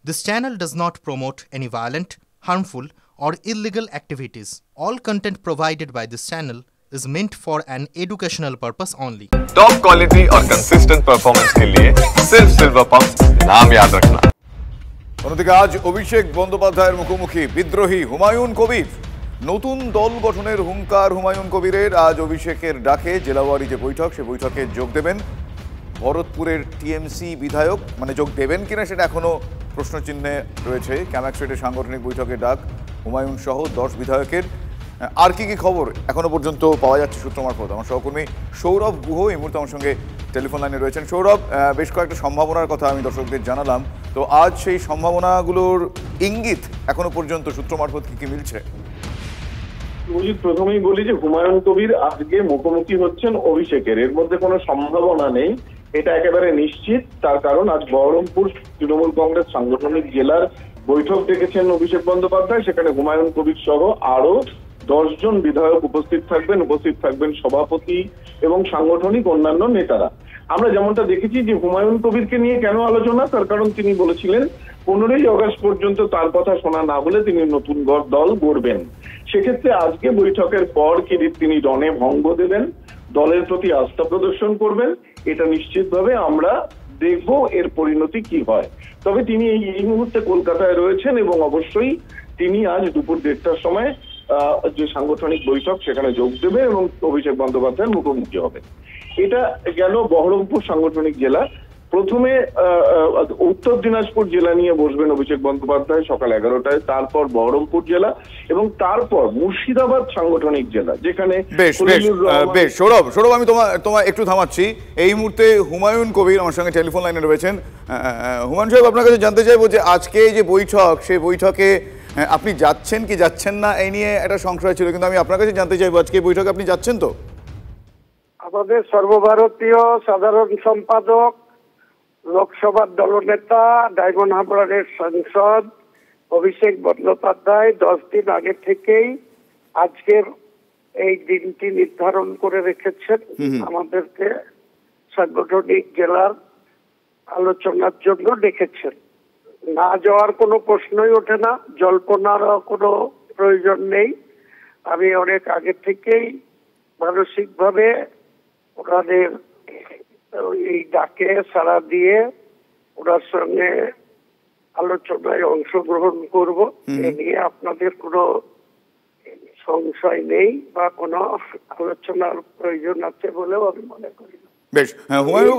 This channel does not promote any violent, harmful, or illegal activities. All content provided by this channel is meant for an educational purpose only. Top quality और consistent performance के लिए सिर्फ silver pump नाम याद रखना। অন্যদিকে আজ অভিষেক বন্দ্যোপাধ্যায়ের মুখোমুখি বিদ্রোহী হুমায়ুন কবির। নতুন দল গঠনের হুঙ্কার হুমায়ুন কবিরের। আজ অভিষেকের ডাকে জেলাওয়ারি যে বৈঠক, সে বৈঠকে যোগ দেবেন ভরতপুরের টিএমসি বিধায়ক। মানে যোগ দেবেন কিনা সেটা এখনো প্রশ্নচিহ্নে রয়েছে। ক্যামাক্সেটের সাংগঠনিক বৈঠকের ডাক হুমায়ুন সহ 10 বিধায়কের। আর কি কি খবর এখনো পর্যন্ত পাওয়া যাচ্ছে সূত্র মারফত, আমার সহকর্মী সৌরভ গুহ এই মুহূর্তে আমার সঙ্গে টেলিফোন লাইনে রয়েছেন। সৌরভ, বেশ কয়েকটা সম্ভাবনার কথা আমি দর্শকদের জানালাম, তো আজ সেই সম্ভাবনাগুলোর ইঙ্গিত এখনো পর্যন্ত সূত্র মারফত কি কি মিলছে? প্রথমেই বলি যে হুমায়ুন কবির আজকে মুখোমুখি হচ্ছেন অভিষেকের, এর মধ্যে কোনো সম্ভাবনা নেই, এটা একেবারে নিশ্চিত। তার কারণ আজ বহরমপুর তৃণমূল কংগ্রেস সাংগঠনিক জেলার বৈঠক ডেকেছেন অভিষেক বন্দ্যোপাধ্যায়। সেখানে হুমায়ুন কবির সহ আরো 10 জন বিধায়ক উপস্থিত থাকবেন সভাপতি এবং সাংগঠনিক অন্যান্য নেতারা। আমরা যেমনটা দেখেছি যে হুমায়ুন কবিরকে নিয়ে কেন আলোচনা, তার কারণ তিনি বলেছিলেন 15ই আগস্ট পর্যন্ত তার কথা শোনা না হলে তিনি নতুন দল গড়বেন। সেক্ষেত্রে আজকে বৈঠকের পর কি তিনি রণে ভঙ্গ দেবেন, দলের প্রতি আস্থা প্রদর্শন করবেন, এটা নিশ্চিতভাবে আমরা দেখব এর পরিণতি কি হয়। তবে তিনি এই মুহূর্তে কলকাতায় রয়েছেন এবং অবশ্যই তিনি আজ দুপুর 1:30টার সময় যে সাংগঠনিক বৈঠক সেখানে যোগ দেবে এবং অভিষেক বন্দ্যোপাধ্যায়ের মুখোমুখি হবে। এটা গেল বহরমপুর সাংগঠনিক জেলা। প্রথমে উত্তর দিনাজপুর জেলা নিয়ে বসবেন অভিষেক বন্দ্যোপাধ্যায় সকাল 11টায়, তারপর বহরমপুর জেলা এবং তারপর মুর্শিদাবাদ সাংগঠনিক জেলা, যেখানে বেশ সৌরভ আমি তোমার একটু থামাচ্ছি। এই মুহূর্তে হুমায়ুন কবির আমার সঙ্গে টেলিফোন লাইনে রয়েছেন। হুমায়ুন সাহেব, আপনার কাছে জানতে চাইবো যে আজকে যে বৈঠক, সেই বৈঠকে আপনি যাচ্ছেন কি যাচ্ছেন না এই নিয়ে একটা সংশয় ছিল, কিন্তু আমি আপনার কাছে জানতে চাইবো আজকে এই বৈঠকে আপনি যাচ্ছেন তো? আমাদের সর্বভারতীয় সাধারণ সম্পাদক, লোকসভার দলনেতা, ডায়মন্ড হারবারের সাংসদ অভিষেক বন্দ্যোপাধ্যায় 10 দিন আগে থেকেই আজকের এই দিনটি নির্ধারণ করে রেখেছেন আমাদেরকে সাংগঠনিক জেলার আলোচনার জন্য ডেকেছেন। না যাওয়ার কোনো প্রশ্নই ওঠে না, জল্পনারও কোনো প্রয়োজন নেই। আমি অনেক আগে থেকেই মানসিকভাবে ওনাদের এই ডাকে সাড়া দিয়ে ওনার সঙ্গে আলোচনায় অংশগ্রহণ করব, এ নিয়ে আপনাদের কোনো সংশয় নেই বা কোনো আলোচনার প্রয়োজন আছে বলেও আমি মনে করি না। বেশ, হুমায়ুন,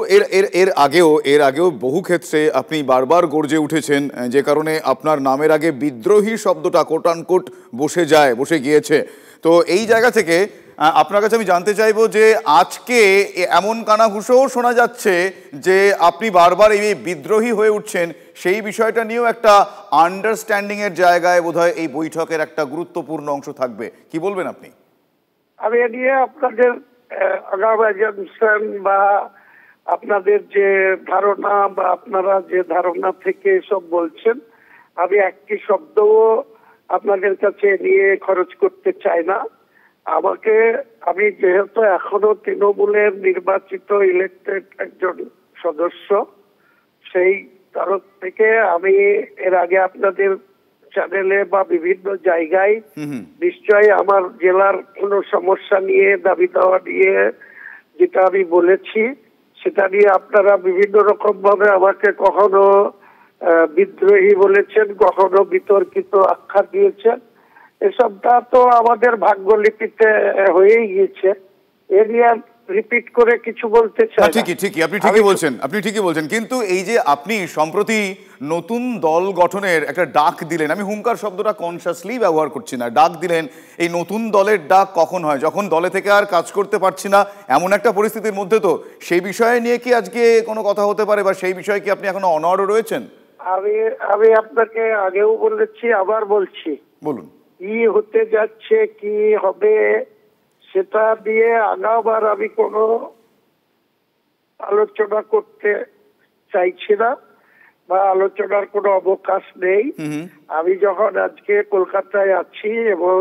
এর আগেও বহু ক্ষেত্রে আপনি বারবার গর্জে উঠেছেন, যে কারণে আপনার নামের আগে বিদ্রোহী শব্দটা কোট আনকোট বসে গিয়েছে। তো এই জায়গা থেকে আপনার কাছে আমি জানতে চাইবো যে আজকে এমন কানাঘুষোও শোনা যাচ্ছে যে আপনি বারবার এই বিদ্রোহী হয়ে উঠছেন, সেই বিষয়টা নিয়েও একটা আন্ডারস্ট্যান্ডিং এর জায়গায় বোধহয় এই বৈঠকের একটা গুরুত্বপূর্ণ অংশ থাকবে। কি বলবেন আপনি? আমি এ নিয়ে আপনাদের বা আপনাদের যে ধারণা বা আপনারা যে ধারণা থেকে সব বলছেন, আমি একটি শব্দও আপনাদের কাছে নিয়ে খরচ করতে চাই না। আমি যেহেতু এখনো তৃণমূলের নির্বাচিত ইলেক্টেড একজন সদস্য, সেই তরফ থেকে আমি এর আগে আপনাদের চ্যানেলে বা বিভিন্ন জায়গায় নিশ্চয়ই আমার জেলার কোনো সমস্যা নিয়ে, দাবি দাওয়া নিয়ে যেটা আমি বলেছি, সেটা নিয়ে আপনারা বিভিন্ন রকম ভাবে আমাকে কখনো বিদ্রোহী বলেছেন, কখনো বিতর্কিত আখ্যা দিয়েছেন। এসবটা তো আমাদের ভাগ্যলিপিতে হয়েই গিয়েছে, এ নিয়ে রিপিট করে কিছু বলতে চাই। ঠিকই আপনি ঠিকই বলছেন, কিন্তু এই যে আপনি সম্প্রতি নতুন দল গঠনের একটা ডাক দিলেন, আমি হুঙ্কার শব্দটা কনসিয়াসলি ব্যবহার করছি না, ডাক দিলেন, এই নতুন দলের ডাক কখন হয়? যখন দলে থেকে আর কাজ করতে পারছি না এমন একটা পরিস্থিতির মধ্যে, তো সেই বিষয়ে নিয়ে কি আজকে কোনো কথা হতে পারে বা সেই বিষয়ে কি আপনি এখনো অনড় রয়েছেন? আমি আপনাকে আগেও বলেছি, আবার বলছি, বলুন। কি হতে যাচ্ছে, কি হবে, সেটা দিয়ে আগাবার আমি কোনো আলোচনা করতে চাইছি না বা আলোচনার কোনো অবকাশ নেই। আমি যখন আজকে কলকাতায় আছি এবং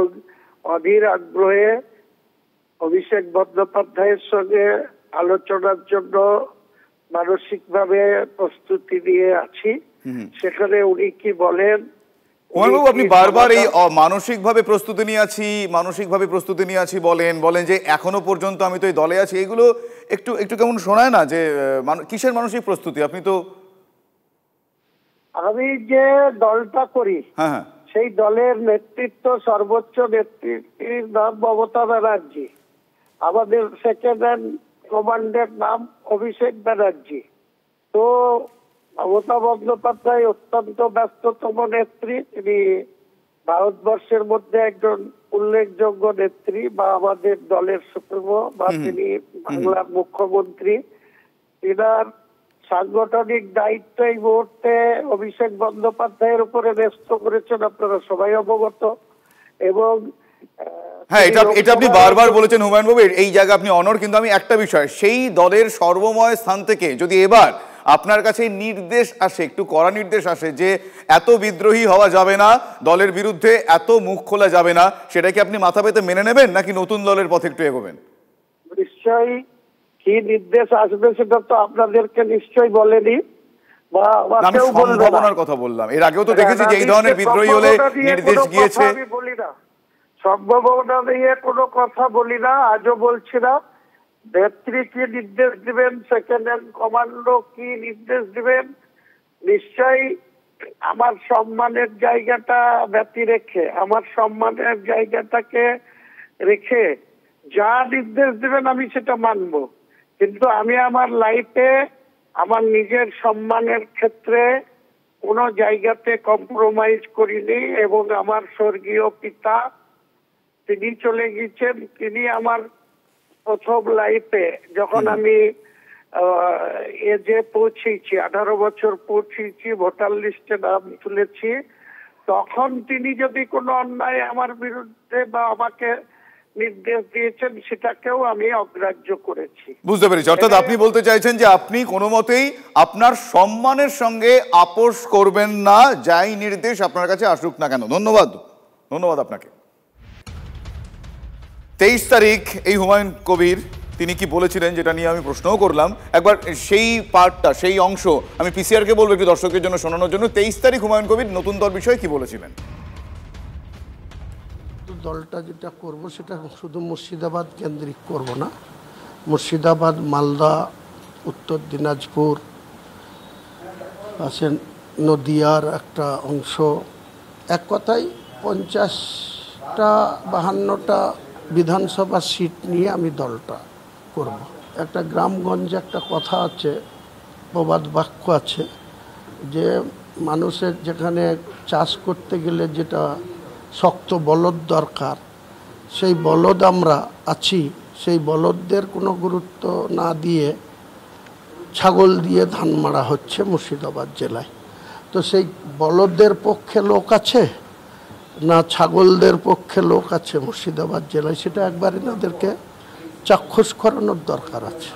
অধীর আগ্রহে অভিষেক বন্দ্যোপাধ্যায়ের সঙ্গে আলোচনার জন্য মানসিকভাবে প্রস্তুতি নিয়ে আছি, সেখানে উনি কি বলেন। হুমায়ুন বাবু, আপনি বারবার এই মানসিকভাবে প্রস্তুতি নিয়ে আছি বলেন যে এখনো পর্যন্ত আমি তো এই দলে আছি, এগুলো একটু একটু কেমন শোনায় না যে কিসের মানসিক প্রস্তুতি? আপনি তো আমি যে দলটা করি হ্যাঁ সেই দলের নেতৃত্ব, সর্বোচ্চ নেতৃত্বের নাম মমতা ব্যানার্জি, আমাদের সেকেন্ড হ্যান্ড কমান্ডের নাম অভিষেক ব্যানার্জি। তো মমতা বন্দ্যোপাধ্যায় অত্যন্ত ব্যস্ততম নেত্রী, তিনি ভারতবর্ষের মধ্যে একজন উল্লেখযোগ্য নেত্রী, বা আমাদের দলের সুপ্রিমো, বা তিনি বাংলার মুখ্যমন্ত্রী। তিনার সাংগঠনিক দায়িত্ব এই মুহূর্তে অভিষেক বন্দ্যোপাধ্যায়ের উপরে ন্যস্ত করেছেন, আপনারা সবাই অবগত। এবং হ্যাঁ, এটা আপনি বারবার বলেছেন হুমায়ুন বাবু, এই জায়গা আপনি অনর। কিন্তু আমি একটা বিষয়, সেই দলের সর্বময় স্থান থেকে যদি এবার আপনার কাছে নির্দেশ আসে, একটু কড়া নির্দেশ আসে যে এত বিদ্রোহী হওয়া যাবে না, দলের বিরুদ্ধে এত মুখ খোলা যাবে না, সেটা কি আপনি মাথা পেতে মেনে নেবেন, নাকি নতুন দলের পথে একটু এগোবেন? নিশ্চয়ই কি নির্দেশ আসবে সেটা তো আপনাদেরকে নিশ্চয়ই বলেনি, বা আমাকেও বলবে না। সম্ভাবনার কথা বললাম, এর আগেও তো দেখেছি যে এই ধরনের বিদ্রোহী হলে নির্দেশ গিয়েছে। আমি বলি না, সম্ভাবনা নিয়ে কোনো কথা বলি না, আজও বলছি না। নেত্রী কি নির্দেশ দিবেন, সেকেন্ড হ্যান্ড কমান্ডো কি নির্দেশ দিবেন, নিশ্চয়ই আমার সম্মানের জায়গাটা ব্যতি রেখে, আমার সম্মানের জায়গাটাকে রেখে যা নির্দেশ দিবেন আমি সেটা মানব। কিন্তু আমি আমার লাইফে আমার নিজের সম্মানের ক্ষেত্রে কোনো জায়গাতে কম্প্রোমাইজ করিনি। এবং আমার স্বর্গীয় পিতা, তিনি চলে গেছেন, তিনি আমার প্রথম লাইফে যখন আমি এজে পৌঁছেছি, 18 বছর পৌঁছেছি, ভোটার লিস্টে নাম তুলেছি, তখন তিনি যদি কোনো অন্যায় আমার বিরুদ্ধে বা আমাকে নির্দেশ দিয়েছেন, সেটাকেও আমি অগ্রাহ্য করেছি। বুঝতে পেরেছি, অর্থাৎ আপনি বলতে চাইছেন যে আপনি কোনো মতেই আপনার সম্মানের সঙ্গে আপোষ করবেন না, যাই নির্দেশ আপনার কাছে আসুক না কেন। ধন্যবাদ আপনাকে। 23 তারিখ এই হুমায়ুন কবির তিনি কি বলেছিলেন, যেটা নিয়ে আমি প্রশ্নও করলাম, একবার সেই পার্টটা, সেই অংশ আমি পিসিআরকে বলবো একটু দর্শকের জন্য শোনানোর জন্য। 23 তারিখ হুমায়ুন কবির নতুন দল বিষয়ে কি বলেছিলেন। দলটা যেটা করব সেটা শুধু মুর্শিদাবাদ কেন্দ্রিক করব না, মুর্শিদাবাদ, মালদা, উত্তর দিনাজপুর, আছে নদিয়ার একটা অংশ, এক কথায় 50টা 52টা বিধানসভা সিট নিয়ে আমি দলটা করব। একটা গ্রামগঞ্জে একটা কথা আছে, প্রবাদ বাক্য আছে যে মানুষের যেখানে চাষ করতে গেলে যেটা শক্ত বলদ দরকার, সেই বলদ আমরা আছি, সেই বলদদের কোনো গুরুত্ব না দিয়ে ছাগল দিয়ে ধান মারা হচ্ছে মুর্শিদাবাদ জেলায়। তো সেই বলদদের পক্ষে লোক আছে না ছাগলদের পক্ষে লোক আছে মুর্শিদাবাদ জেলায়, সেটা একবার এনাদেরকে চাক্ষুষ করানোর দরকার আছে।